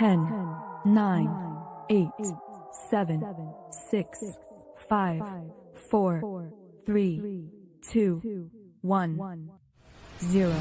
10, 9, 8, 7, 6, 5, 4, 3, 2, 1, 0.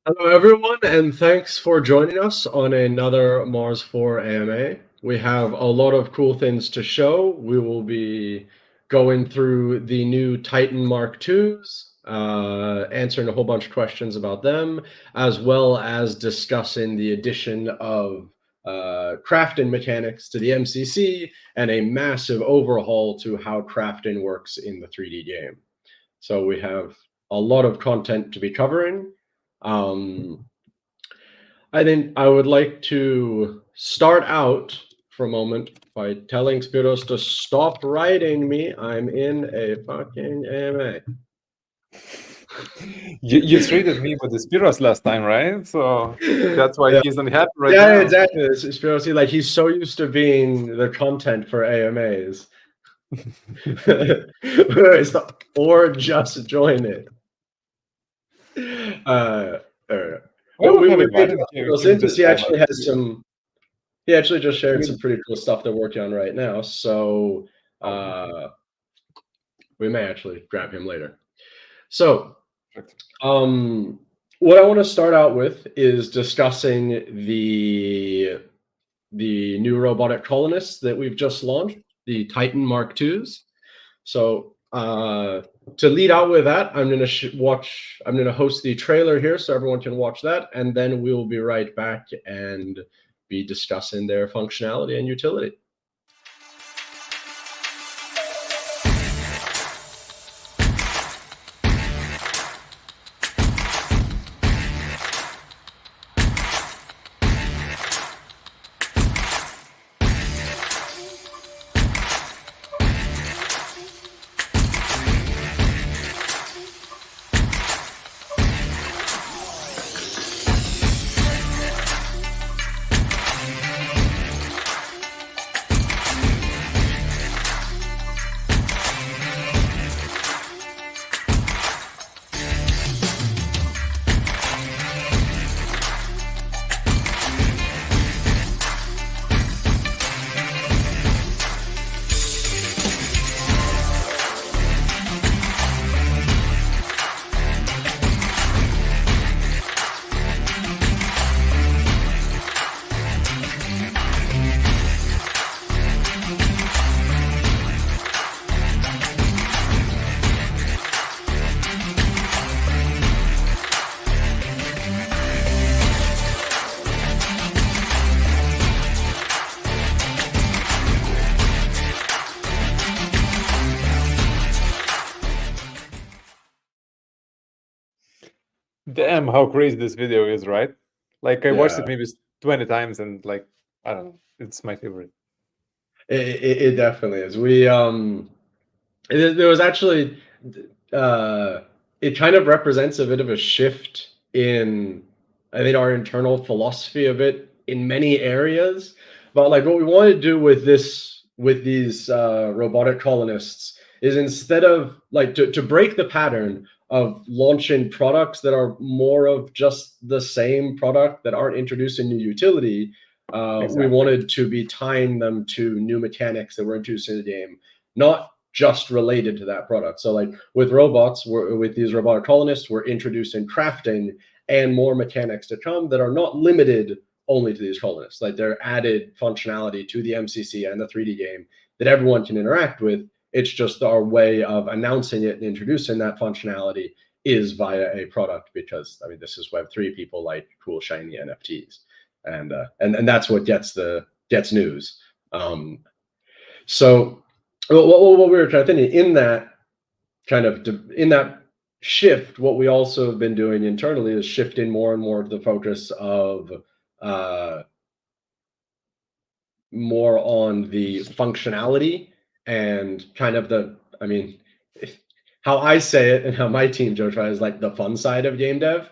Hello, everyone, and thanks for joining us on another Mars4 AMA. We have a lot of cool things to show. We will be going through the new Titan Mark IIs, answering a whole bunch of questions about them, as well as discussing the addition of crafting mechanics to the MCC and a massive overhaul to how crafting works in the 3D game. So we have a lot of content to be covering. I think I would like to start out for a moment by telling Spiros to stop writing me. I'm in a fucking AMA. You treated me with the Spiros last time, right? So that's why Yeah, he's unhappy right yeah, now. exactly. Spiros, like he's so used to being the content for AMAs. Or just join it. Well, we We have made invited him Spiros in because this he time actually already. has some. He actually just I shared some mean, pretty cool stuff they're working on right now. So okay. we may actually grab him later. So, Perfect. what I want to start out with is discussing the new robotic colonists that we've just launched, the Titan Mark IIs. So, to lead out with that, I'm going to watch. I'm going to host the trailer here, so everyone can watch that, and then we'll be right back and be discussing their functionality and utility. Damn, how crazy this video is, right? Like I watched Yeah, it maybe 20 times, and like I don't know, it's my favorite. it definitely is. There was actually, uh, it kind of represents a bit of a shift in, I think, our internal philosophy of it in many areas. But like what we want to do with these robotic colonists is instead of like to break the pattern of launching products that are more of just the same product that aren't introducing new utility. We Exactly. wanted to be tying them to new mechanics that were introduced in the game, not just related to that product. So like with robots, with these robotic colonists, we're introducing crafting and more mechanics to come that are not limited only to these colonists. Like they're added functionality to the MCC and the 3D game that everyone can interact with. It's just our way of announcing it and introducing that functionality is via a product, because I mean this is Web3. People like cool shiny NFTs, and that's what gets news. So what we were kind of thinking in that in that shift, what we also have been doing internally is shifting more and more of the focus of uh, more on the functionality and kind of I mean, how I say it and how my team jokes about it is like the fun side of game dev.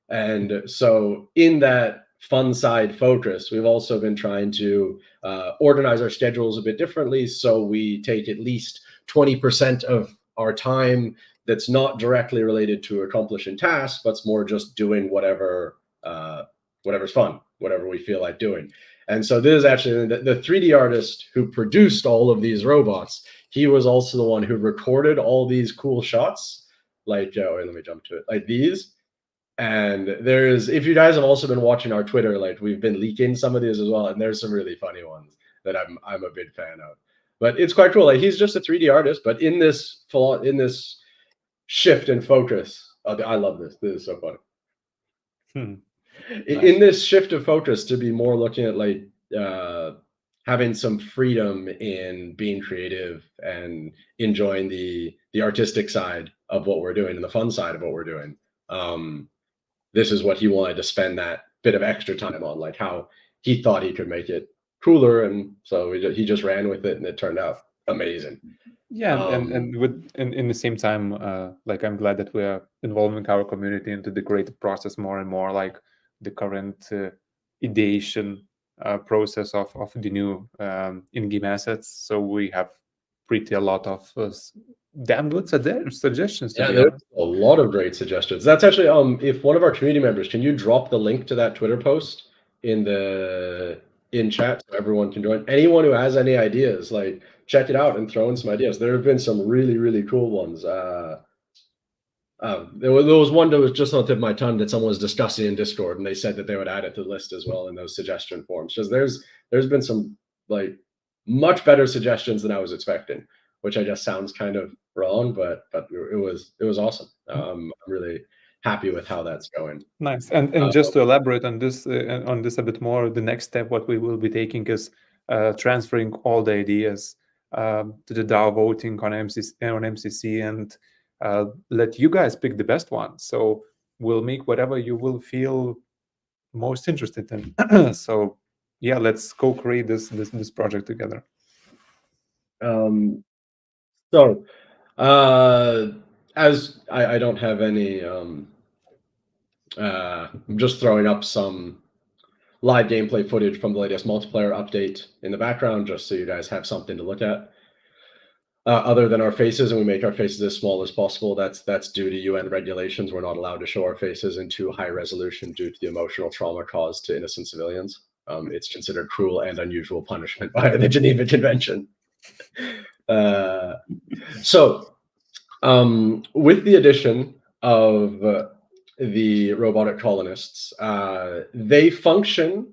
And so in that fun side focus, we've also been trying to organize our schedules a bit differently. So we take at least 20% of our time that's not directly related to accomplishing tasks, but it's more just doing whatever's fun, whatever we feel like doing. And so this is actually the 3D artist who produced all of these robots. He was also the one who recorded all these cool shots. Like, wait, let me jump to it. Like these. And there's, if you guys have also been watching our Twitter, like we've been leaking some of these as well, and there's some really funny ones that I'm a big fan of. But it's quite cool. Like he's just a 3D artist, but in this shift in focus, I love this. This is so funny. Nice. In this shift of focus to be more looking at like having some freedom in being creative and enjoying the artistic side of what we're doing and the fun side of what we're doing. This is what he wanted to spend that bit of extra time on, like how he thought he could make it cooler, and so he just ran with it, and it turned out amazing. Yeah, and with in the same time, like I'm glad that we are involving our community into the creative process more and more, like the current ideation process of the new in-game assets. So we have pretty a lot of damn good suggestions. Yeah, there's a lot of great suggestions. That's actually if one of our community members, can you drop the link to that Twitter post in chat so everyone can join? Anyone who has any ideas, like check it out and throw in some ideas. There have been some really, really cool ones. There was one that was just on the tip of my tongue that someone was discussing in Discord, and they said that they would add it to the list as well in those suggestion forms. Because there's been some like much better suggestions than I was expecting, which I guess sounds kind of wrong, but it was awesome. I'm really happy with how that's going. Nice. And just to elaborate on this a bit more, the next step what we will be taking is transferring all the ideas to the DAO voting on MCC and let you guys pick the best one. So we'll make whatever you will feel most interested in. So yeah, let's co-create this project together. So as I don't have any I'm just throwing up some live gameplay footage from the latest multiplayer update in the background, just so you guys have something to look at. Other than our faces, and we make our faces as small as possible. That's due to UN regulations. We're not allowed to show our faces in too high resolution due to the emotional trauma caused to innocent civilians. It's considered cruel and unusual punishment by the Geneva Convention. So with the addition of the robotic colonists, they function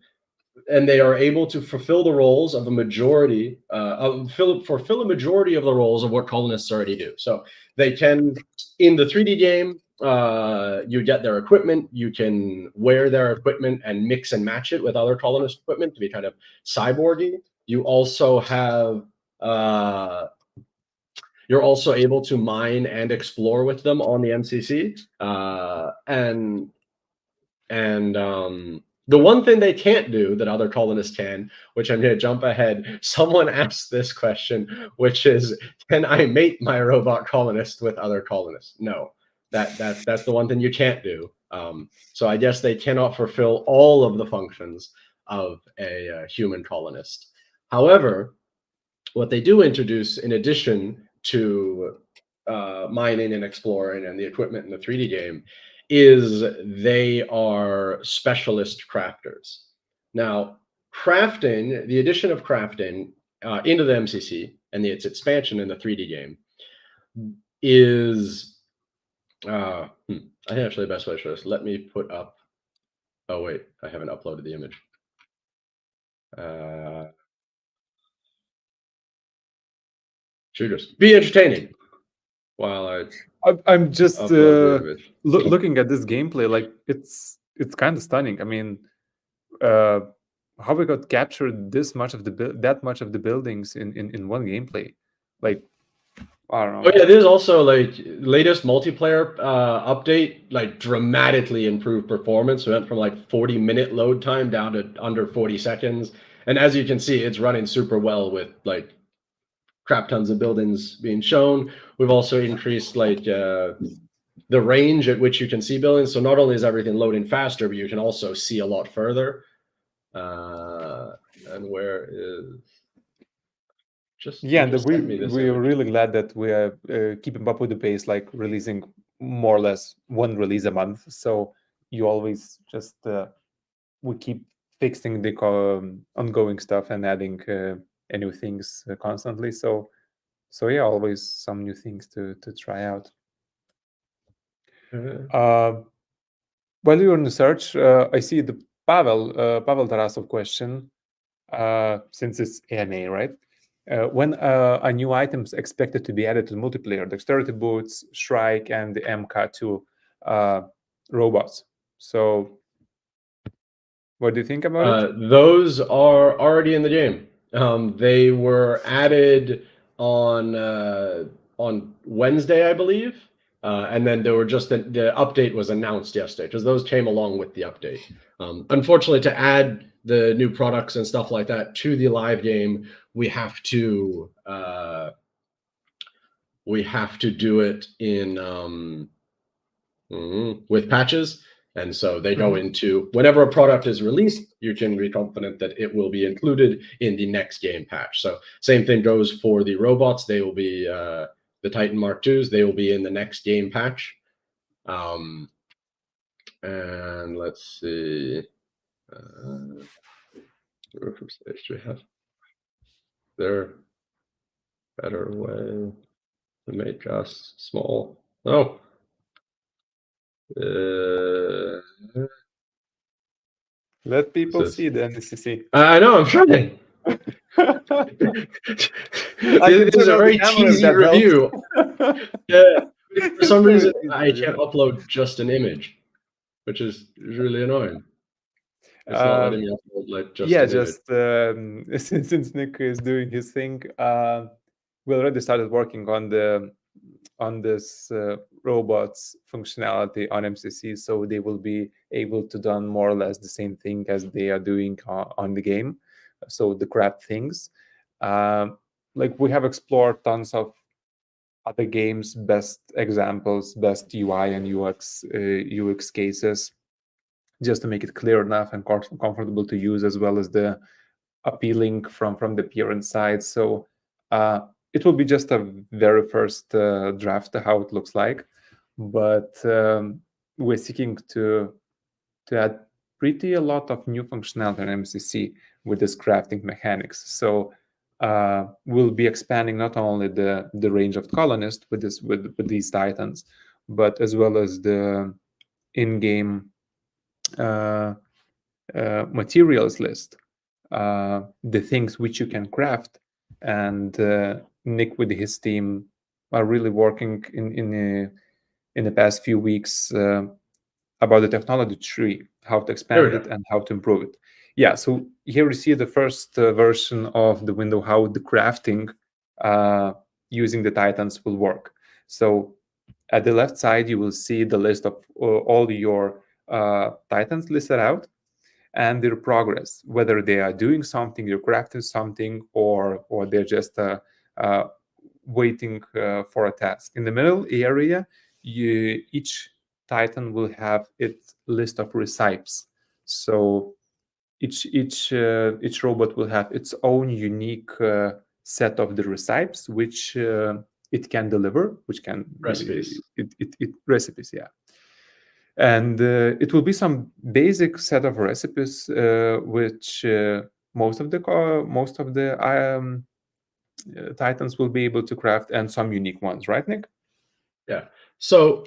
and they are able to fulfill the roles of a majority, fulfill a majority of the roles of what colonists already do. So they can, in the 3D game, you get their equipment, you can wear their equipment and mix and match it with other colonist equipment to be kind of cyborgy. You also have, you're also able to mine and explore with them on the MCC. The one thing they can't do that other colonists can, which I'm going to jump ahead, someone asked this question, which is, can I mate my robot colonist with other colonists? No, that's the one thing you can't do. So I guess they cannot fulfill all of the functions of a human colonist. However, what they do introduce, in addition to mining and exploring and the equipment in the 3D game, is they are specialist crafters. Now, crafting, the addition of crafting into the MCC and its expansion in the 3D game is, I think actually the best way to show this, let me put up, oh wait, I haven't uploaded the image. Should just be entertaining while I'm just looking at this gameplay, like it's kind of stunning. I mean, how we got captured that much of the buildings in one gameplay, like I don't know. Oh yeah, there's also like latest multiplayer update, like dramatically improved performance. We went from like 40-minute load time down to under 40 seconds, and as you can see, it's running super well with like crap tons of buildings being shown. We've also increased like the range at which you can see buildings. So not only is everything loading faster, but you can also see a lot further. And where is just yeah, and we are really glad that we are keeping up with the pace, like releasing more or less one release a month. So you always just we keep fixing the ongoing stuff and adding new things constantly. So yeah, always some new things to try out. While you're in the search, I see the Pavel Tarasov question, since it's AMA, right? When a new item is expected to be added to the multiplayer, dexterity boots, Shrike, and the MK2 robots. So what do you think about it? Those are already in the game. They were added on Wednesday, I believe, and then there were just the update was announced yesterday because those came along with the update. Unfortunately, to add the new products and stuff like that to the live game, we have to do it in with patches. And so they go into whenever a product is released, you can be confident that it will be included in the next game patch. So same thing goes for the robots. They will be the Titan Mark IIs. They will be in the next game patch. And let's see. From stage we have there better way to make us small. Oh. Let people see the NCC. I know, I'm trying. This is a very cheesy review. Yeah, for some reason, I can't upload just an image, which is really annoying. It's not letting me upload like just an image. Since Nick is doing his thing, we already started working on this robots functionality on MCC, so they will be able to do more or less the same thing as they are doing on the game. So the craft things, like we have explored tons of other games, best examples, best UI and UX cases, just to make it clear enough and comfortable to use, as well as the appealing from the appearance side. So it will be just a very first draft of how it looks like, but we're seeking to add pretty a lot of new functionality in MCC with this crafting mechanics. So we'll be expanding not only the range of colonists with these titans, but as well as the in-game materials list, the things which you can craft. And Nick with his team are really working in the past few weeks about the technology tree, how to expand it and how to improve it. Yeah, so here we see the first version of the window, how the crafting using the titans will work. So at the left side, you will see the list of all your titans listed out and their progress, whether they are doing something, they're crafting something, or they're just waiting for a task. In the middle area, each titan will have its list of recipes. So each robot will have its own unique set of the recipes which it can deliver, which can recipes. Recipes, yeah. And it will be some basic set of recipes, which most of the titans will be able to craft, and some unique ones, right, Nick? Yeah. So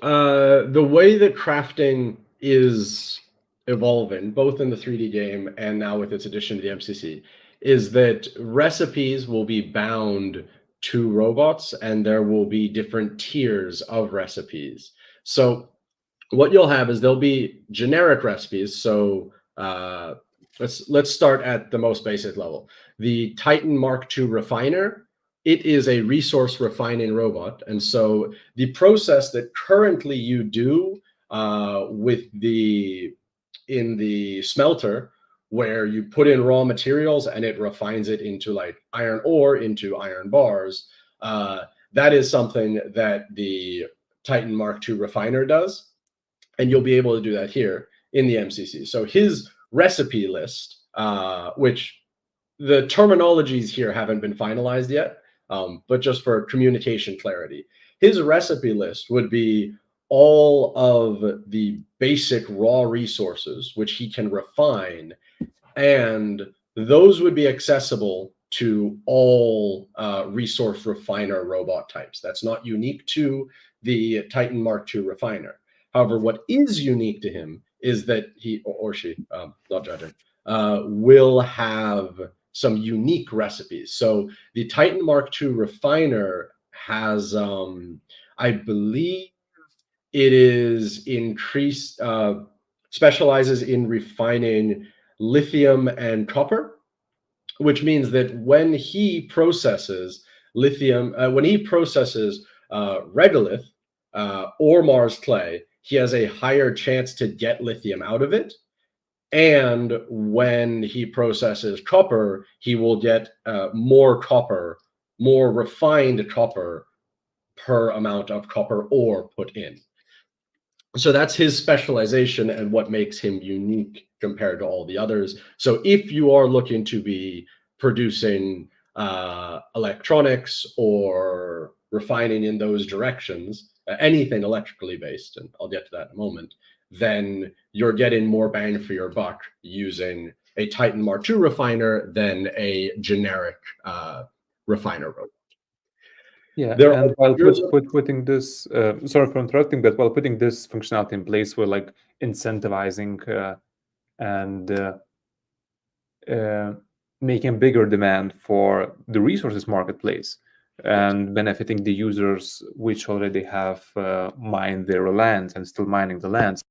the way that crafting is evolving, both in the 3D game and now with its addition to the MCC, is that recipes will be bound to robots, and there will be different tiers of recipes. So what you'll have is there'll be generic recipes. So let's start at the most basic level. The Titan Mark II refiner, it is a resource refining robot. And so the process that currently you do in the smelter, where you put in raw materials and it refines it into like iron ore, into iron bars, that is something that the Titan Mark II refiner does. And you'll be able to do that here in the MCC. So his recipe list, which the terminologies here haven't been finalized yet, but just for communication clarity, his recipe list would be all of the basic raw resources which he can refine, and those would be accessible to all resource refiner robot types. That's not unique to the Titan Mark II refiner. However, what is unique to him is that he or she, not judging, will have some unique recipes. So the Titan Mark II refiner has, I believe it is increased, specializes in refining lithium and copper, which means that when he processes lithium, when he processes regolith or Mars clay, he has a higher chance to get lithium out of it. And when he processes copper, he will get more copper, more refined copper per amount of copper ore put in. So that's his specialization and what makes him unique compared to all the others. So if you are looking to be producing electronics or refining in those directions, anything electrically based, and I'll get to that in a moment, then you're getting more bang for your buck using a Titan Mark II refiner than a generic refiner robot. Yeah, There and are while years of- putting this, sorry for interrupting, but while putting this functionality in place, we're like incentivizing and making a bigger demand for the resources marketplace and benefiting the users which already have mined their lands and still mining the lands.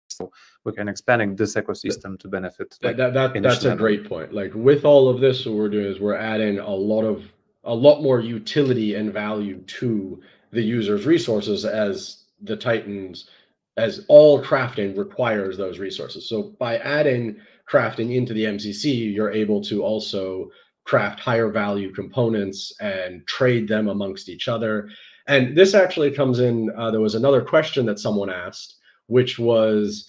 So we can expanding this ecosystem to benefit. Like, that's a great point. Like with all of this, what we're doing is we're adding a lot more utility and value to the user's resources as the Titans, as all crafting requires those resources. So by adding crafting into the MCC, you're able to also craft higher value components and trade them amongst each other. And this actually comes in, there was another question that someone asked, which was,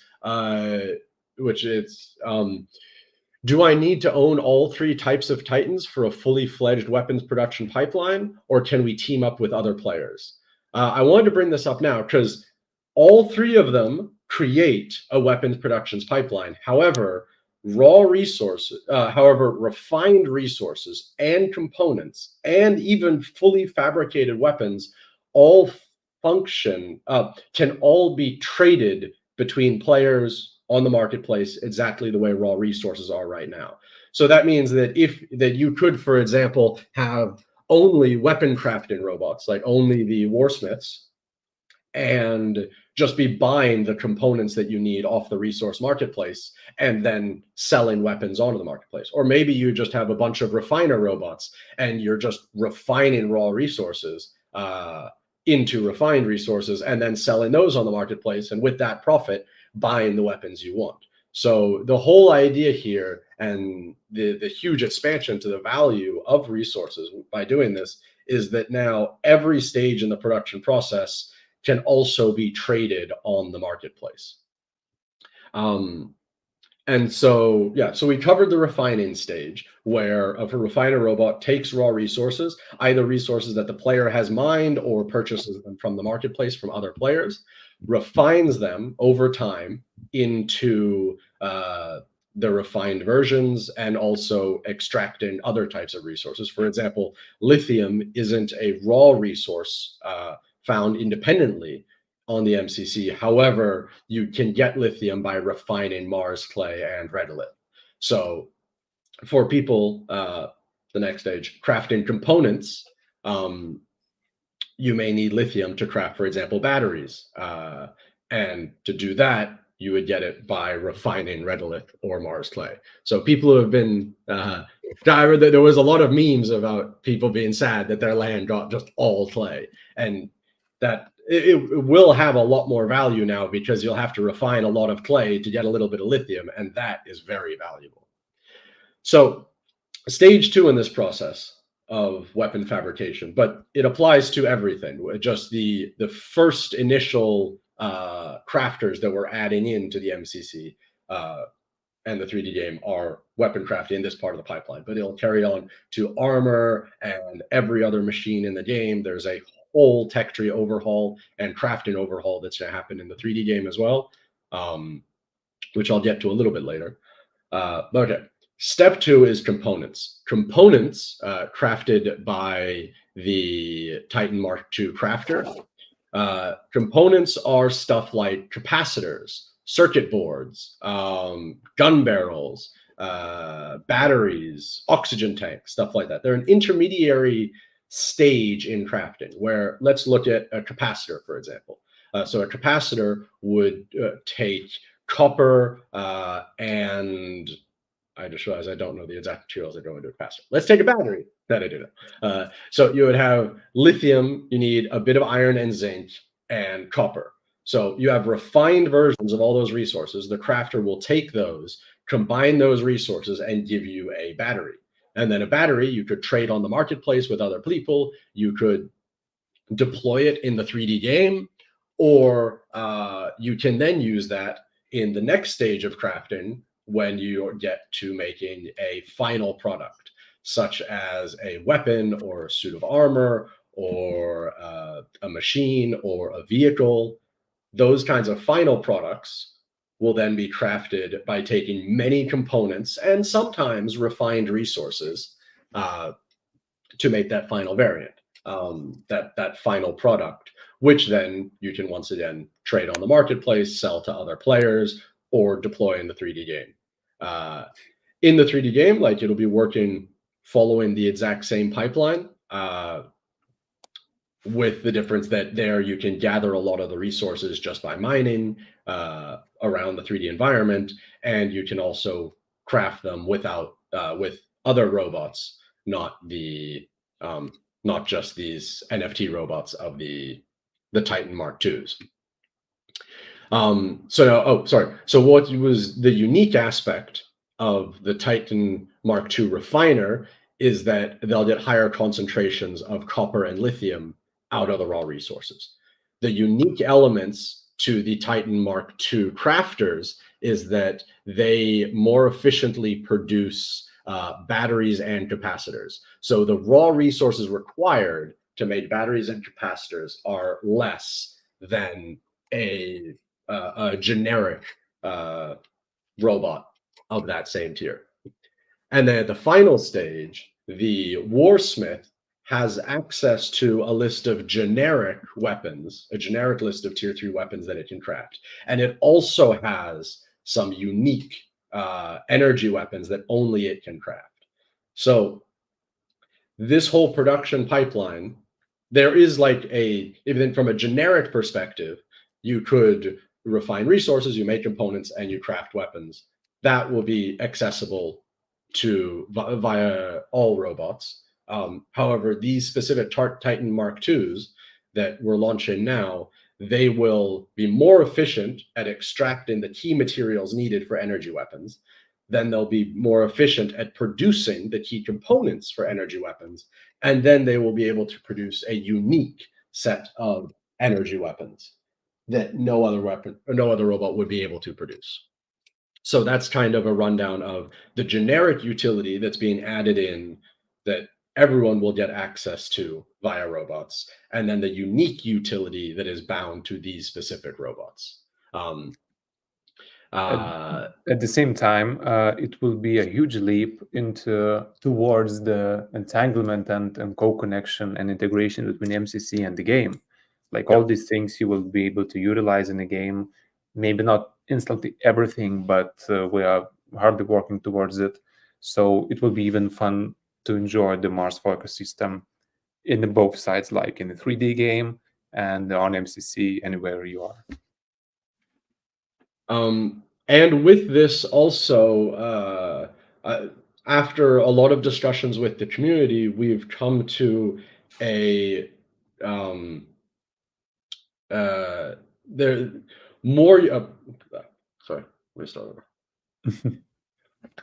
do I need to own all three types of Titans for a fully fledged weapons production pipeline, or can we team up with other players? I wanted to bring this up now because all three of them create a weapons productions pipeline. However, refined resources and components and even fully fabricated weapons all function, can all be traded between players on the marketplace exactly the way raw resources are right now. So that means that you could, for example, have only weapon crafting robots, like only the warsmiths, and just be buying the components that you need off the resource marketplace and then selling weapons onto the marketplace. Or maybe you just have a bunch of refiner robots and you're just refining raw resources into refined resources and then selling those on the marketplace, and with that profit buying the weapons you want. So the whole idea here, and the huge expansion to the value of resources by doing this, is that now every stage in the production process can also be traded on the marketplace. And so, yeah, so we covered the refining stage, where a refiner robot takes raw resources, either resources that the player has mined or purchases them from the marketplace from other players, refines them over time into the refined versions, and also extracting other types of resources. For example, lithium isn't a raw resource found independently on the MCC. However, you can get lithium by refining Mars clay and regolith. So for people, the next stage, crafting components, you may need lithium to craft, for example, batteries. And to do that, you would get it by refining regolith or Mars clay. So people who have been, there was a lot of memes about people being sad that their land got just all clay, and that it will have a lot more value now because you'll have to refine a lot of clay to get a little bit of lithium, and that is very valuable. So stage 2 in this process of weapon fabrication, but it applies to everything. Just the first initial crafters that we're adding into the MCC and the 3D game are weapon crafting in this part of the pipeline, but it'll carry on to armor and every other machine in the game. There's a whole tech tree overhaul and crafting overhaul that's going to happen in the 3D game as well, which I'll get to a little bit later. Okay, step 2 is components. Components crafted by the Titan Mark II crafter. Components are stuff like capacitors, circuit boards, gun barrels, batteries, oxygen tanks, stuff like that. They're an intermediary stage in crafting where, let's look at a capacitor, for example. So a capacitor would take copper and I just realized I don't know the exact materials that go into a capacitor. Let's take a battery. That I do know. So you would have lithium, you need a bit of iron and zinc and copper. So you have refined versions of all those resources. The crafter will take those, combine those resources, and give you a battery. And then a battery you could trade on the marketplace with other people. You could deploy it in the 3D game, or you can then use that in the next stage of crafting when you get to making a final product, such as a weapon or a suit of armor or a machine or a vehicle. Those kinds of final products will then be crafted by taking many components and sometimes refined resources to make that final variant, that final product, which then you can once again trade on the marketplace, sell to other players, or deploy in the 3D game. In the 3D game, like, it'll be working following the exact same pipeline, with the difference that there you can gather a lot of the resources just by mining around the 3D environment, and you can also craft them without with other robots, not just these NFT robots of the Titan Mark IIs. So what was the unique aspect of the Titan Mark II refiner is that they'll get higher concentrations of copper and lithium out of the raw resources. The unique elements to the Titan Mark II crafters is that they more efficiently produce batteries and capacitors. So the raw resources required to make batteries and capacitors are less than a generic robot of that same tier. And then at the final stage, the Warsmith has access to a list of generic weapons, a generic list of tier 3 weapons that it can craft. And it also has some unique energy weapons that only it can craft. So this whole production pipeline, there is like even from a generic perspective, you could refine resources, you make components, and you craft weapons. That will be accessible to via all robots. However, these specific Titan Mark IIs that we're launching now, they will be more efficient at extracting the key materials needed for energy weapons. Then they'll be more efficient at producing the key components for energy weapons. And then they will be able to produce a unique set of energy weapons that no other robot would be able to produce. So that's kind of a rundown of the generic utility that's being added in that everyone will get access to via robots, and then the unique utility that is bound to these specific robots. At the same time, it will be a huge leap towards the entanglement and co-connection and integration between MCC and the game. Like all these things you will be able to utilize in the game, maybe not instantly everything, but we are hardly working towards it. So it will be even fun to enjoy the Mars4 ecosystem in both sides, like in the 3D game and on MCC, anywhere you are. And with this also, after a lot of discussions with the community, we've come to a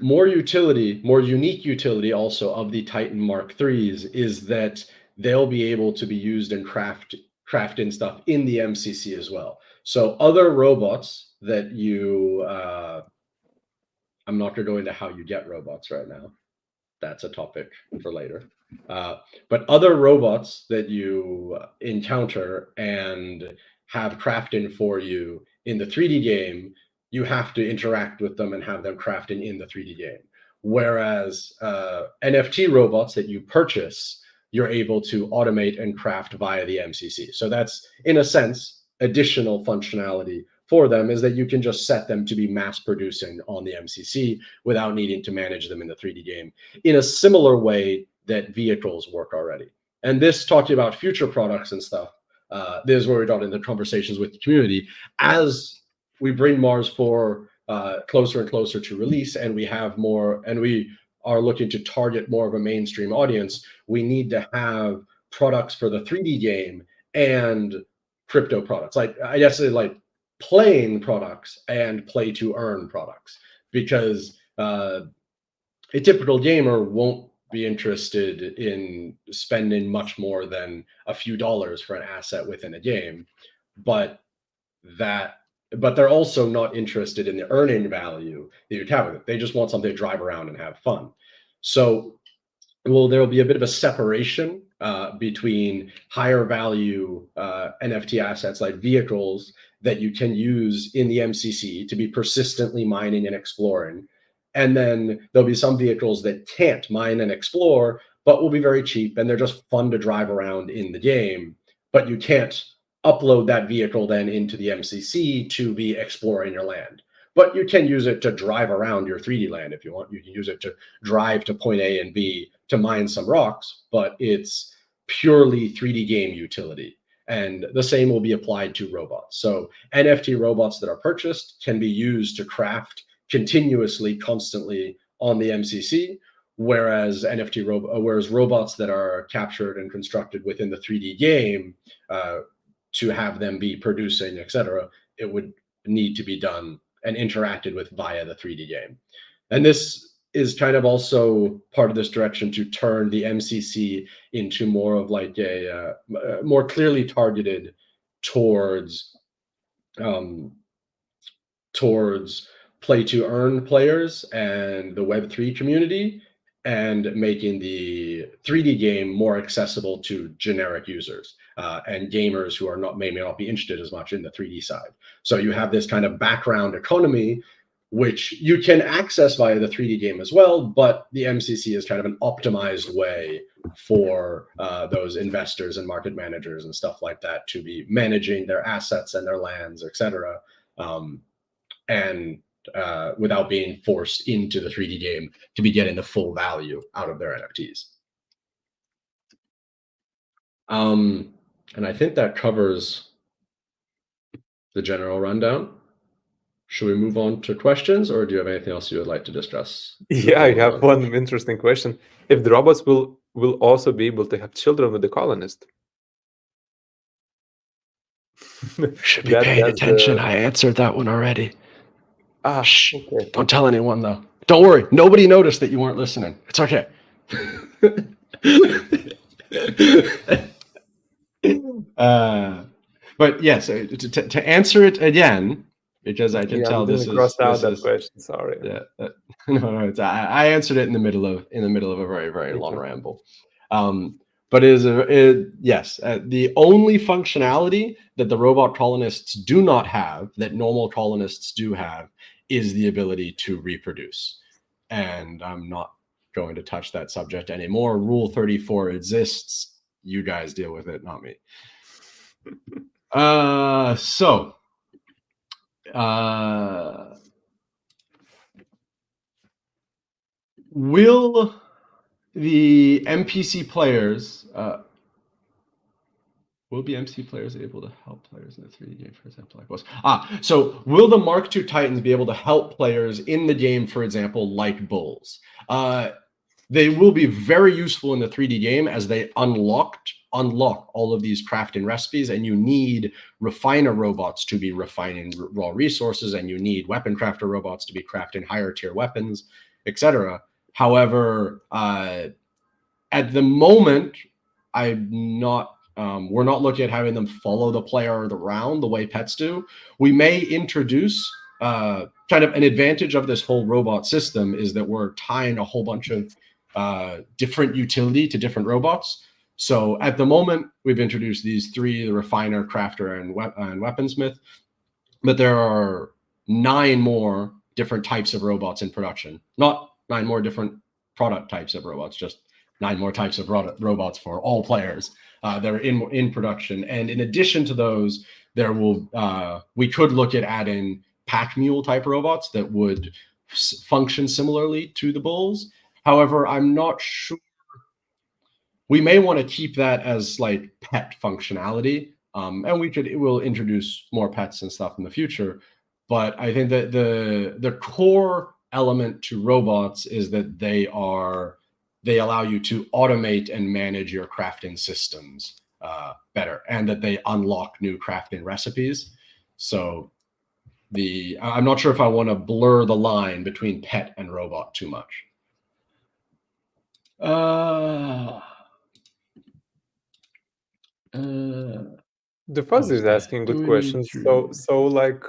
more unique utility also of the Titan Mark IIIs is that they'll be able to be used in crafting stuff in the MCC as well. So other robots that you, I'm not going to go into how you get robots right now. That's a topic for later. But other robots that you encounter and have crafting for you in the 3D game, you have to interact with them and have them crafting in the 3D game. Whereas NFT robots that you purchase, you're able to automate and craft via the MCC. So that's, in a sense, additional functionality for them is that you can just set them to be mass producing on the MCC without needing to manage them in the 3D game in a similar way that vehicles work already. And this, talking about future products and stuff, this is where we got into conversations with the community. As we bring Mars4 closer and closer to release, and we have more, and we are looking to target more of a mainstream audience, we need to have products for the 3D game and crypto products. Like, I guess, like playing products and play to earn products, because a typical gamer won't be interested in spending much more than a few dollars for an asset within a game, but they're also not interested in the earning value that you'd have with it. They just want something to drive around and have fun. So, well, there will be a bit of a separation between higher value NFT assets like vehicles that you can use in the MCC to be persistently mining and exploring. And then there'll be some vehicles that can't mine and explore, but will be very cheap, and they're just fun to drive around in the game. But you can't upload that vehicle then into the MCC to be exploring your land. But you can use it to drive around your 3D land if you want. You can use it to drive to point A and B to mine some rocks, but it's purely 3D game utility. And the same will be applied to robots. So NFT robots that are purchased can be used to craft continuously, constantly on the MCC, whereas robots that are captured and constructed within the 3D game, to have them be producing, etc., it would need to be done and interacted with via the 3D game. And this is kind of also part of this direction to turn the MCC into more of like a more clearly targeted towards play to earn players and the Web3 community, and making the 3D game more accessible to generic users and gamers who are may not be interested as much in the 3D side. So you have this kind of background economy, which you can access via the 3D game as well, but the MCC is kind of an optimized way for those investors and market managers and stuff like that to be managing their assets and their lands, etc., and without being forced into the 3D game to be getting the full value out of their NFTs. And I think that covers the general rundown. Should we move on to questions, or do you have anything else you would like to discuss? Yeah, I have one interesting question. If the robots will also be able to have children with the colonist? Should be paying attention. I answered that one already. Shh. Okay. Don't tell anyone, though. Don't worry. Nobody noticed that you weren't listening. It's okay. But yes, to answer it again, because I can tell this is that question. Sorry. Yeah. No, I answered it in the middle of a very, very long ramble. But yes, the only functionality that the robot colonists do not have, that normal colonists do have, is the ability to reproduce. And I'm not going to touch that subject anymore. Rule 34 exists. You guys deal with it, not me. Will the NPC players able to help players in the 3D game, for example, like boss? So will the Mark II Titans be able to help players in the game, for example, like bulls? They will be very useful in the 3D game as they unlock all of these crafting recipes, and you need refiner robots to be refining raw resources, and you need weapon crafter robots to be crafting higher tier weapons, etc. However, at the moment, we're not looking at having them follow the player around the way pets do. We may introduce kind of an advantage of this whole robot system is that we're tying a whole bunch of different utility to different robots. So at the moment, we've introduced these three: the refiner, crafter, and weaponsmith. But there are 9 more different types of robots in production. Not 9 more different product types of robots, just 9 more types of robots for all players that are in production. And in addition to those, there will we could look at adding pack mule type robots that would function similarly to the bulls. However, I'm not sure. We may want to keep that as like pet functionality, and we'll introduce more pets and stuff in the future. But I think that the core element to robots is that they allow you to automate and manage your crafting systems better, and that they unlock new crafting recipes. So I'm not sure if I want to blur the line between pet and robot too much. The Fuzz is asking good questions. So like,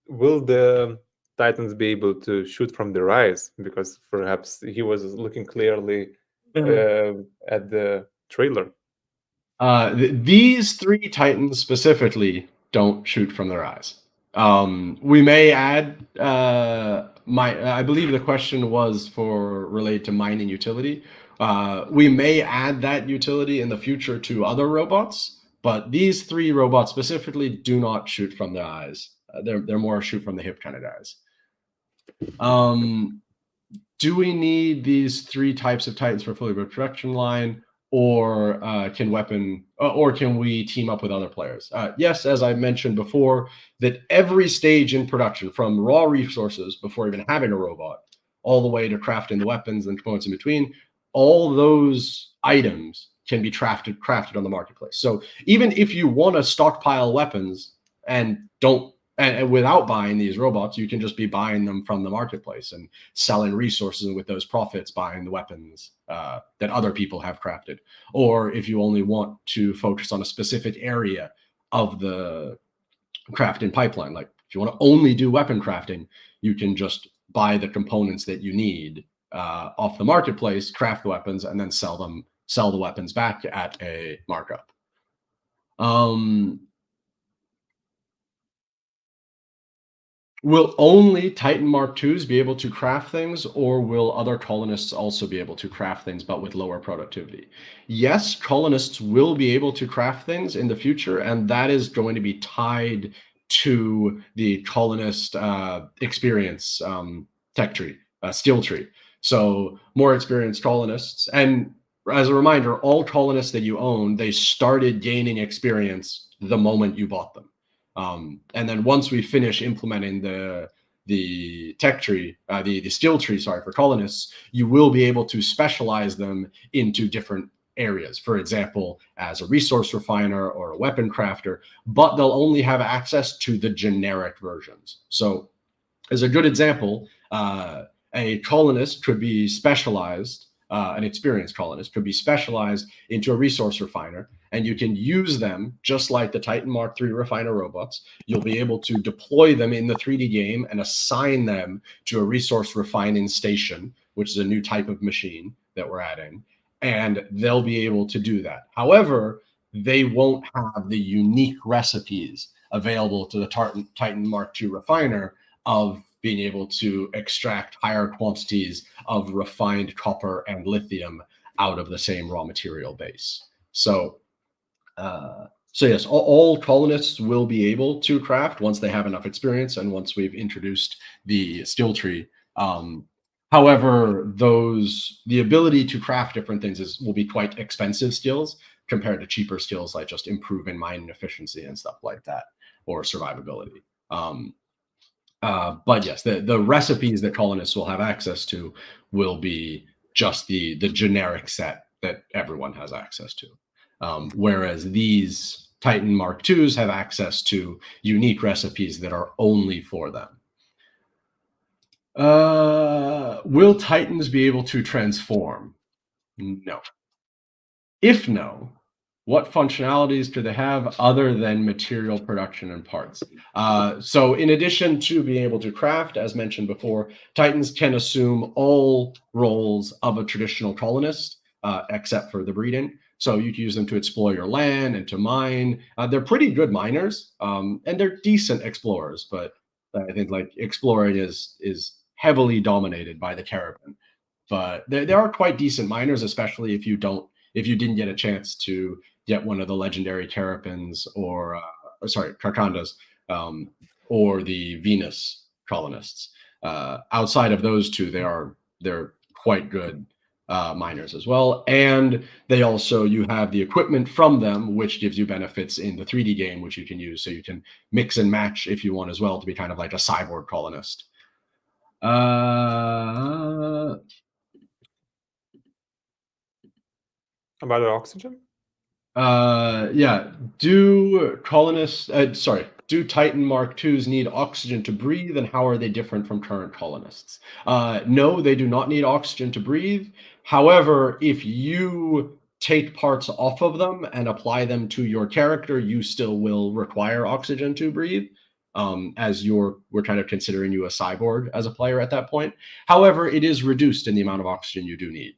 will the Titans be able to shoot from their eyes? Because perhaps he was looking clearly at the trailer. These 3 Titans specifically don't shoot from their eyes. We may add I believe the question was related to mining utility. We may add that utility in the future to other robots, but these 3 robots specifically do not shoot from their eyes. They're more shoot from the hip kind of guys. Do we need these 3 types of Titans for fully built production line, or can we team up with other players? Yes, as I mentioned before, that every stage in production, from raw resources before even having a robot, all the way to crafting the weapons and components in between, all those items can be crafted on the marketplace. So even if you want to stockpile weapons and without buying these robots, you can just be buying them from the marketplace and selling resources, and with those profits buying the weapons that other people have crafted. Or if you only want to focus on a specific area of the crafting pipeline, like if you want to only do weapon crafting, you can just buy the components that you need off the marketplace, craft the weapons, and then sell the weapons back at a markup. Will only Titan Mark IIs be able to craft things, or will other colonists also be able to craft things but with lower productivity? Yes, colonists will be able to craft things in the future, and that is going to be tied to the colonist experience tech tree, skill tree. So more experienced colonists, and as a reminder, all colonists that you own, they started gaining experience the moment you bought them. And then once we finish implementing the tech tree, the skill tree, for colonists, you will be able to specialize them into different areas. For example, as a resource refiner or a weapon crafter, but they'll only have access to the generic versions. So as a good example, a colonist could be specialized, an experienced colonist could be specialized into a resource refiner, and you can use them just like the Titan Mark III refiner robots. You'll be able to deploy them in the 3D game and assign them to a resource refining station, which is a new type of machine that we're adding, and they'll be able to do that. However, they won't have the unique recipes available to the Titan Mark II refiner of being able to extract higher quantities of refined copper and lithium out of the same raw material base. So yes, all colonists will be able to craft once they have enough experience and once we've introduced the skill tree. However, the ability to craft different things will be quite expensive skills compared to cheaper skills like just improving mining efficiency and stuff like that, or survivability. But yes, the recipes that colonists will have access to will be just the generic set that everyone has access to. Whereas these Titan Mark IIs have access to unique recipes that are only for them. Will Titans be able to transform? No. If no, what functionalities do they have other than material production and parts? So in addition to being able to craft, as mentioned before, Titans can assume all roles of a traditional colonist, except for the breeding. So you can use them to explore your land and to mine. They're pretty good miners, and they're decent explorers, but I think like exploring is heavily dominated by the Terrapin. but they are quite decent miners, especially if you didn't get a chance to get one of the legendary terrapins or Carcandas, or the Venus colonists. Outside of those two, they're quite good miners as well, and you have the equipment from them, which gives you benefits in the 3D game, which you can use, so you can mix and match if you want as well to be kind of like a cyborg colonist. About the oxygen? Yeah. Do Titan Mark IIs need oxygen to breathe, and how are they different from current colonists? No, they do not need oxygen to breathe. However, if you take parts off of them and apply them to your character, you still will require oxygen to breathe, as we're kind of considering you a cyborg as a player at that point. However, it is reduced in the amount of oxygen you do need.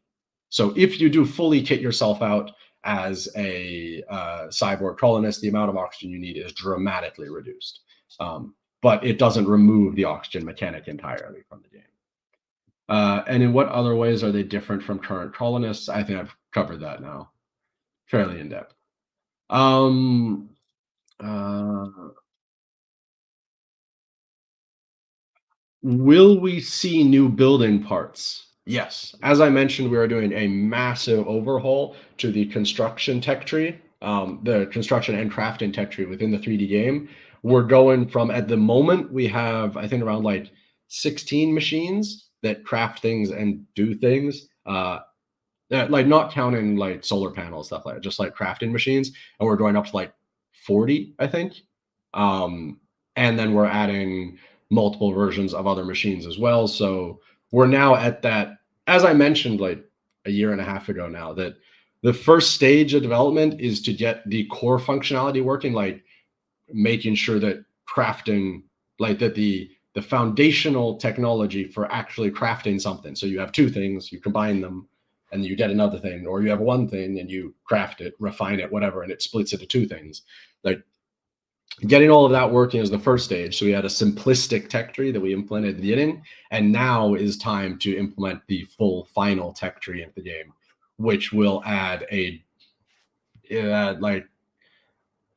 So if you do fully kit yourself out as a cyborg colonist, the amount of oxygen you need is dramatically reduced. But it doesn't remove the oxygen mechanic entirely from the game. And in what other ways are they different from current colonists? I think I've covered that now fairly in depth. Will we see new building parts? Yes. As I mentioned, we are doing a massive overhaul to the construction tech tree, the construction and crafting tech tree within the 3D game. We're going from, at the moment, we have, I think, around like 16 machines that craft things and do things. Like not counting like solar panels, stuff like that, just like crafting machines. And we're going up to like 40, I think. And then we're adding multiple versions of other machines as well. So we're now at that, as I mentioned like a year and a half ago now, that the first stage of development is to get the core functionality working, like making sure that crafting, like that the foundational technology for actually crafting something. So you have two things, you combine them, and you get another thing, or you have one thing and you craft it, refine it, whatever, and it splits into two things. Like getting all of that working is the first stage. So we had a simplistic tech tree that we implemented at the beginning, and now is time to implement the full final tech tree into the game, which will add like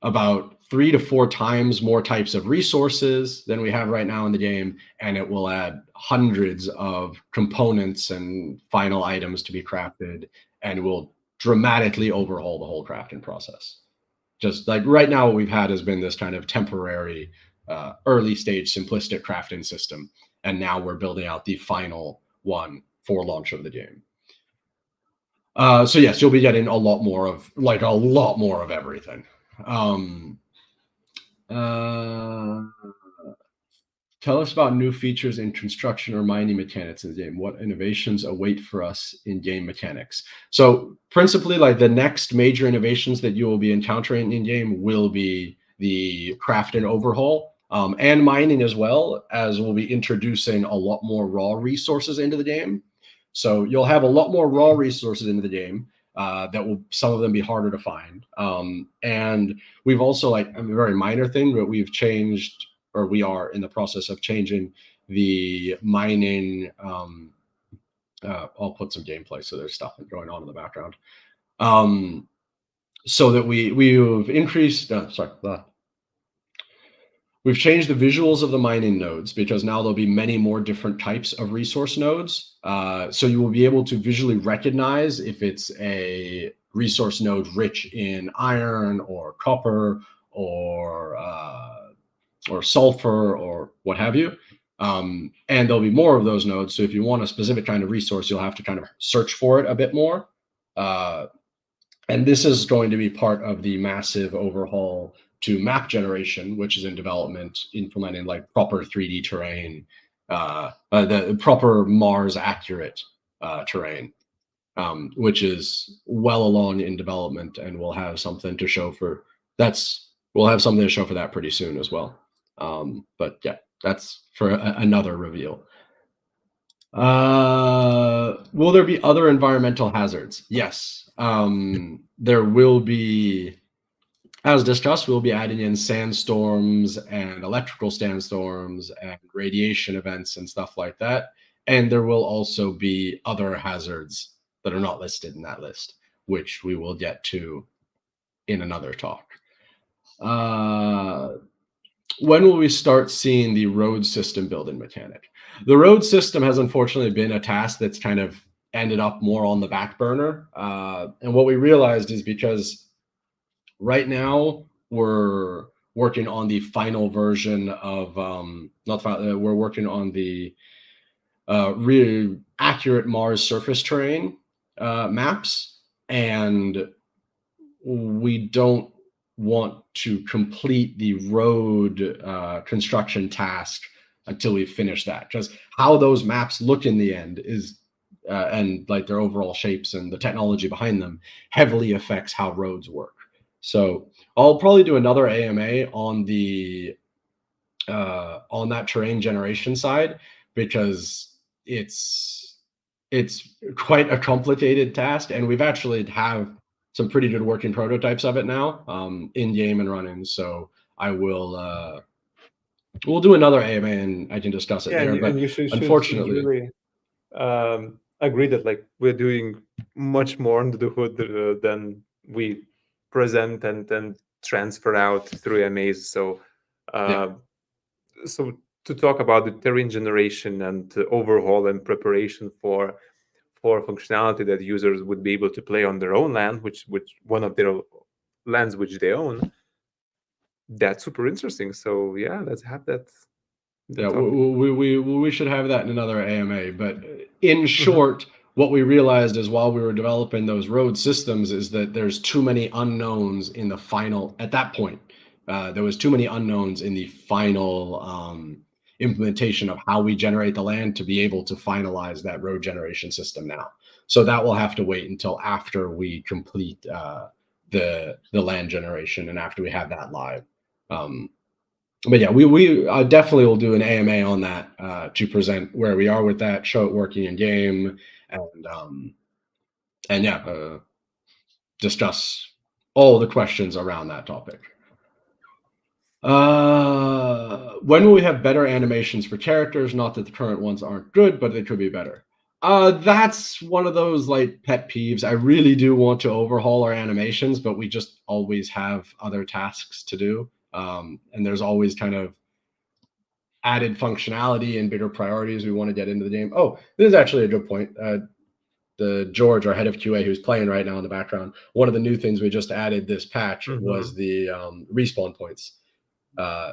about 3 to 4 times more types of resources than we have right now in the game, and it will add hundreds of components and final items to be crafted, and will dramatically overhaul the whole crafting process. Just like right now, what we've had has been this kind of temporary, early stage simplistic crafting system, and now we're building out the final one for launch of the game. So yes, you'll be getting a lot more of everything. Tell us about new features in construction or mining mechanics in the game. What innovations await for us in game mechanics? So principally, like the next major innovations that you will be encountering in game will be the craft and overhaul, and mining, as well as we'll be introducing a lot more raw resources into the game. So you'll have a lot more raw resources into the game. That will, some of them, be harder to find. And we've also, like a very minor thing, but we've changed, or we are in the process of changing the mining. I'll put some gameplay, so there's stuff going on in the background. So that we've increased. We've changed the visuals of the mining nodes, because now there'll be many more different types of resource nodes. So you will be able to visually recognize if it's a resource node rich in iron or copper or sulfur or what have you. And there'll be more of those nodes. So if you want a specific kind of resource, you'll have to kind of search for it a bit more. And this is going to be part of the massive overhaul to map generation, which is in development, implementing like proper 3D terrain, the proper Mars accurate terrain, which is well along in development, and we'll have something to show for that pretty soon as well. But yeah, that's for another reveal. Will there be other environmental hazards? Yes. There will be, as discussed, we'll be adding in sandstorms and electrical sandstorms and radiation events and stuff like that. And there will also be other hazards that are not listed in that list, which we will get to in another talk. When will we start seeing the road system building mechanic? The road system has unfortunately been a task that's kind of ended up more on the back burner. And what we realized is because right now we're working on the final version of, we're working on the really accurate Mars surface terrain maps, and we don't want to complete the road construction task until we finish that, because how those maps look in the end is and like their overall shapes and the technology behind them heavily affects how roads work. So I'll probably do another AMA on the on that terrain generation side, because it's quite a complicated task, and we've actually have some pretty good working prototypes of it now in game and running. So I will we'll do another AMA and I can discuss it there. But and you should unfortunately, really agree that like we're doing much more under the hood than we present and transfer out through AMAs. So so to talk about the terrain generation and overhaul and preparation for functionality that users would be able to play on their own land, which one of their lands which they own, that's super interesting. So yeah, let's have that. Yeah, we should have that in another AMA. But in short, what we realized is while we were developing those road systems is that there's too many unknowns in the final. At that point, there was too many unknowns in the final implementation of how we generate the land to be able to finalize that road generation system now. So that will have to wait until after we complete the land generation and after we have that live. But yeah, we definitely will do an AMA on that to present where we are with that, show it working in game, and yeah, discuss all the questions around that topic. When will we have better animations for characters? Not that the current ones aren't good, but they could be better. That's one of those like pet peeves. I really do want to overhaul our animations, but we just always have other tasks to do. And there's always kind of added functionality and bigger priorities we want to get into the game. Oh, this is actually a good point. The George, our head of QA, who's playing right now in the background, one of the new things we just added this patch was the respawn points.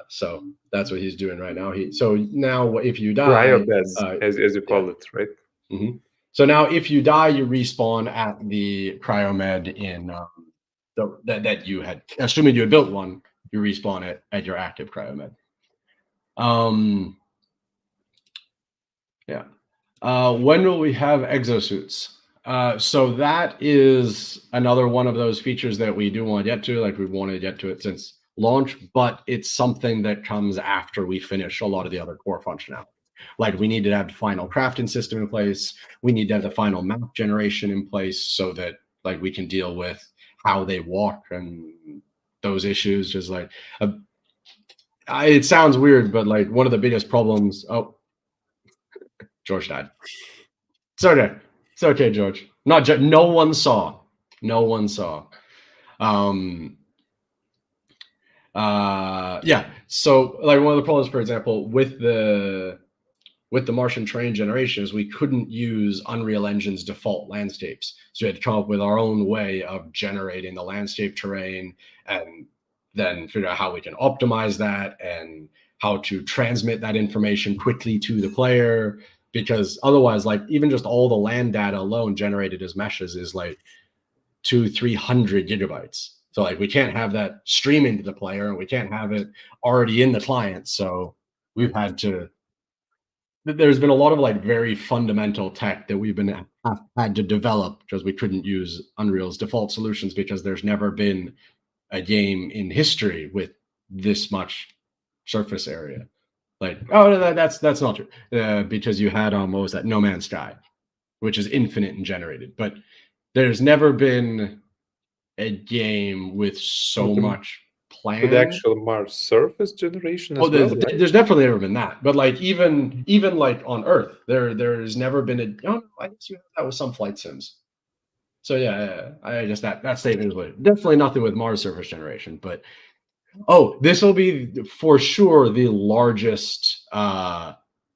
So that's what he's doing right now. So now if you die, cryobeds, as you call it, right? So now if you die, you respawn at the cryomed in that you had, assuming you had built one, you respawn it at your active cryomed. When will we have exosuits? So that is another one of those features that we do want to get to. Like we've wanted to get to it since launch, but it's something that comes after we finish a lot of the other core functionality. Like we need to have the final crafting system in place. We need to have the final map generation in place so that like we can deal with how they walk and those issues. Just like it sounds weird, but like one of the biggest problems. Oh, George died. It's okay. It's okay, George. No one saw. No one saw. Yeah. So like one of the problems, for example, with the Martian terrain generation is we couldn't use Unreal Engine's default landscapes. So we had to come up with our own way of generating the landscape terrain and then figure out how we can optimize that and how to transmit that information quickly to the player. Because otherwise, like even just all the land data alone generated as meshes is like 200-300 gigabytes. So like we can't have that streaming to the player and we can't have it already in the client. So we've had to, there's been a lot of like very fundamental tech that we've been had to develop because we couldn't use Unreal's default solutions because there's never been a game in history with this much surface area. Like, oh, that's not true because you had what was that, No Man's Sky, which is infinite and generated. But there's never been a game with so much planned. With the actual Mars surface generation as well, right? There's definitely never been that. But like even like on Earth, there's never been a. Oh, I guess you have that with some flight sims. So yeah, I just that statement is definitely nothing with Mars surface generation. But this will be for sure the largest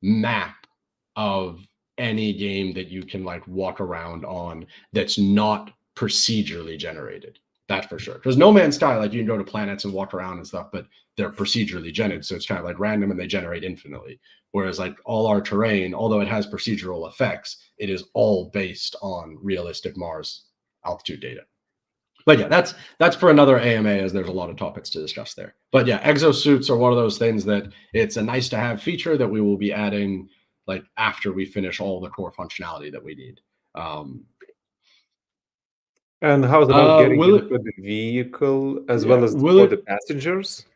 map of any game that you can like walk around on that's not procedurally generated. That for sure. Because No Man's Sky, like you can go to planets and walk around and stuff, but they're procedurally generated, so it's kind of like random and they generate infinitely. Whereas like all our terrain, although it has procedural effects, it is all based on realistic Mars altitude data. But yeah, that's for another AMA, as there's a lot of topics to discuss there. But yeah, exosuits are one of those things that it's a nice to have feature that we will be adding like after we finish all the core functionality that we need. And how's about getting into the vehicle as well as for the passengers?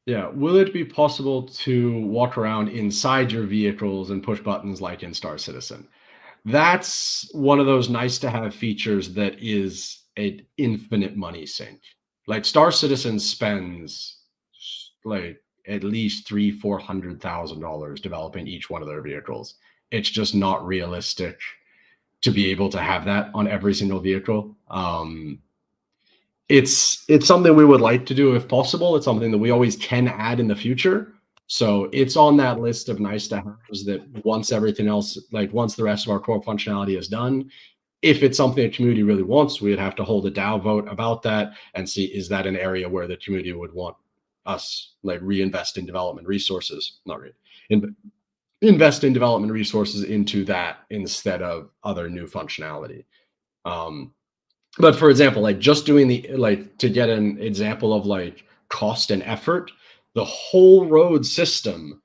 Yeah, will it be possible to walk around inside your vehicles and push buttons like in Star Citizen? That's one of those nice to have features that is an infinite money sink. Like Star Citizen spends like at least $300,000-$400,000 developing each one of their vehicles. It's just not realistic to be able to have that on every single vehicle. It's something we would like to do if possible. It's something that we always can add in the future. So it's on that list of nice to haves that once everything else, like once the rest of our core functionality is done, if it's something the community really wants, we'd have to hold a DAO vote about that and see, is that an area where the community would want us like reinvest in development resources, invest in development resources into that instead of other new functionality. But for example, like just doing to get an example of like cost and effort, the whole road system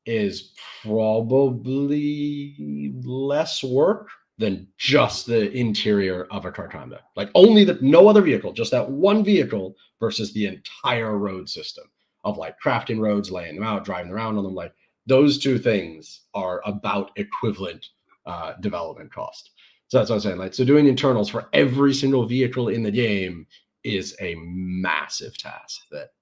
is probably less work than just the interior of a Cartanda. Like only no other vehicle, just that one vehicle versus the entire road system of like crafting roads, laying them out, driving around on them. Like those two things are about equivalent development cost. So that's what I'm saying. Like, so doing internals for every single vehicle in the game is a massive task that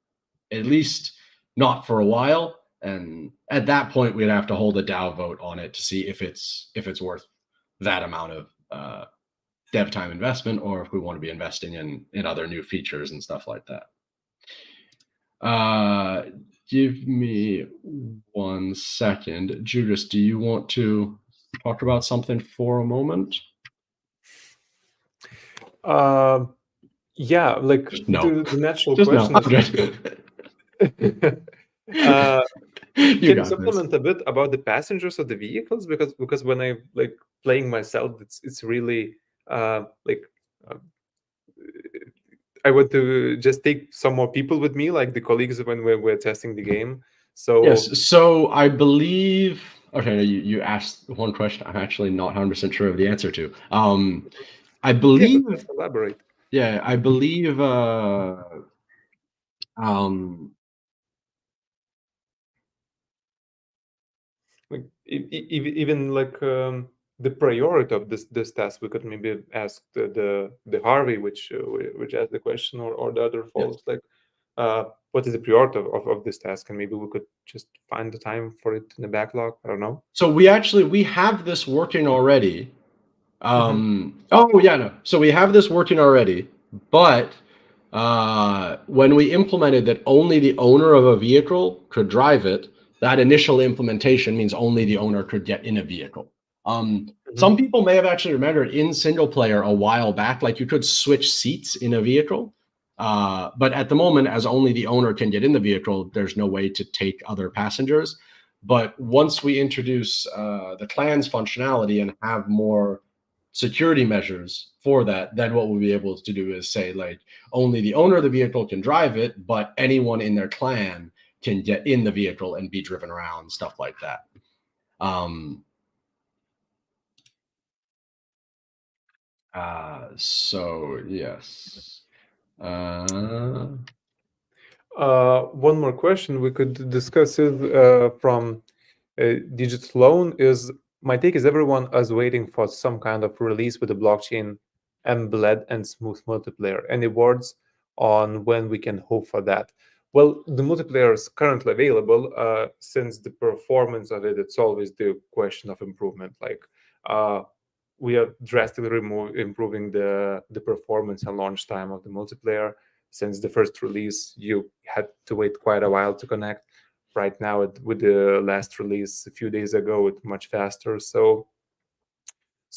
at least not for a while. And at that point, we'd have to hold a DAO vote on it to see if it's worth that amount of dev time investment, or if we want to be investing in other new features and stuff like that. Give me 1 second. Dziugas, do you want to talk about something for a moment? Yeah, like the natural question. Can you supplement a bit about the passengers of the vehicles? Because when I like playing myself, it's really I want to just take some more people with me, like the colleagues when we're testing the game. So yes, so I believe. Okay, you asked one question I'm actually not 100% sure of the answer to. I believe. Yeah, elaborate. Yeah, I believe. Like even like the priority of this task, we could maybe ask the Harvey, which asked the question, or the other folks, like what is the priority of this task, and maybe we could just find the time for it in the backlog. I don't know. So we have this working already. So we have this working already, but when we implemented that only the owner of a vehicle could drive it, that initial implementation means only the owner could get in a vehicle. Some people may have actually remembered in single player a while back, like you could switch seats in a vehicle. But at the moment, as only the owner can get in the vehicle, there's no way to take other passengers. But once we introduce the clans functionality and have more security measures for that, then what we'll be able to do is say like only the owner of the vehicle can drive it, but anyone in their clan can get in the vehicle and be driven around, stuff like that. So yes. One more question we could discuss is from Digital Loan is, my take is everyone is waiting for some kind of release with the blockchain embedded and smooth multiplayer. Any words on when we can hope for that. Well, the multiplayer is currently available. Since the performance of it, it's always the question of improvement. Like we are drastically improving the performance and launch time of the multiplayer. Since the first release, you had to wait quite a while to connect. Right now, with the last release a few days ago, it's much faster. So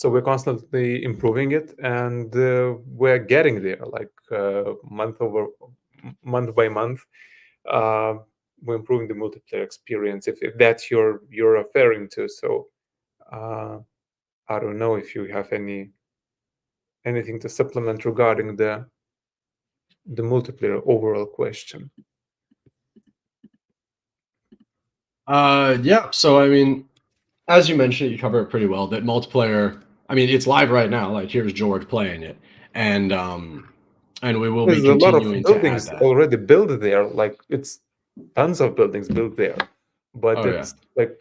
we're constantly improving it, and we're getting there, like month by month. We're improving the multiplayer experience, if that's you're referring to. So I don't know if you have anything to supplement regarding the multiplayer overall question. Yeah. So I mean, as you mentioned, you cover it pretty well. That multiplayer, I mean, it's live right now. Like here's George playing it, and we will be There's a lot of continuing to add buildings that. already built there. Like it's tons of buildings built there, but Oh, it's like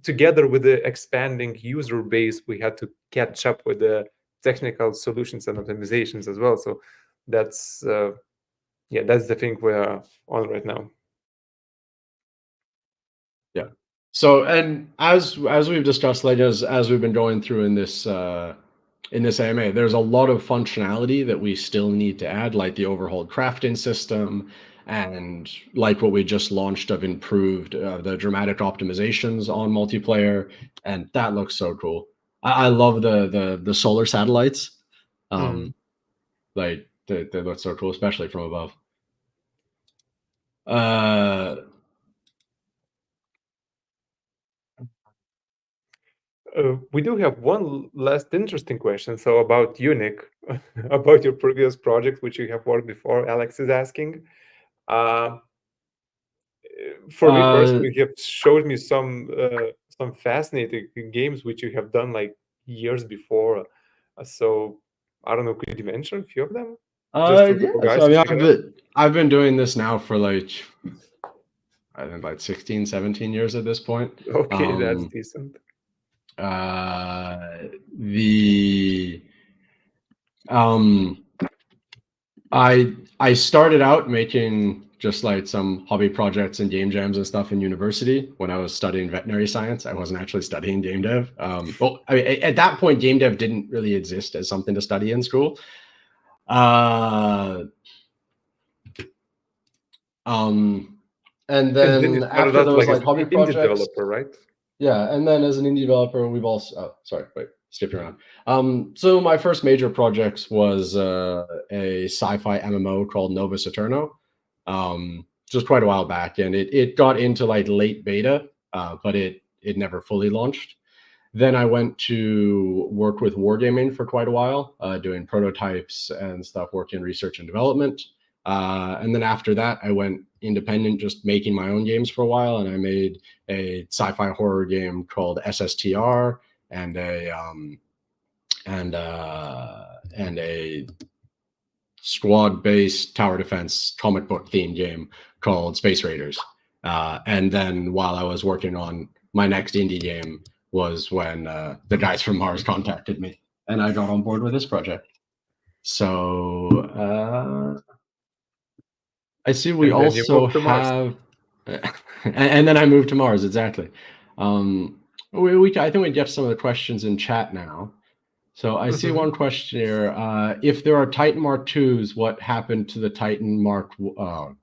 together with the expanding user base, we had to catch up with the technical solutions and optimizations as well. So that's that's the thing we're on right now. Yeah. So, and as we've discussed, like as we've been going through in this AMA, there's a lot of functionality that we still need to add, like the overhauled crafting system, and like what we just launched of improved the dramatic optimizations on multiplayer, and that looks so cool. I love the solar satellites, like they look so cool, especially from above. We do have one last interesting question. So about you, Nick, about your previous project, which you have worked before, Alex is asking. For me personally, you have showed me some fascinating games which you have done like years before. So I don't know, could you mention a few of them? Yeah. So I mean, I've been doing this now for like, I think like 16, 17 years at this point. Okay, that's decent. I started out making just like some hobby projects and game jams and stuff in university when I was studying veterinary science. I wasn't actually studying game dev. Well, I mean, at that point, game dev didn't really exist as something to study in school. And then after those like hobby projects, indie developer, right? Yeah, and then as an indie developer, we've also skipping around. So my first major project was a sci-fi MMO called Nova Saturno, just quite a while back, and it got into like late beta, but it never fully launched. Then I went to work with Wargaming for quite a while, doing prototypes and stuff, working research and development. And then after that, I went independent, just making my own games for a while. And I made a sci-fi horror game called SSTR and a squad-based tower defense comic book themed game called Space Raiders. And then while I was working on my next indie game was when the guys from Mars contacted me and I got on board with this project. So I see we also have, and then I moved to Mars, exactly. I think we get some of the questions in chat now. So I see one question here. If there are Titan Mark IIs, what happened to the Titan Mark? Oh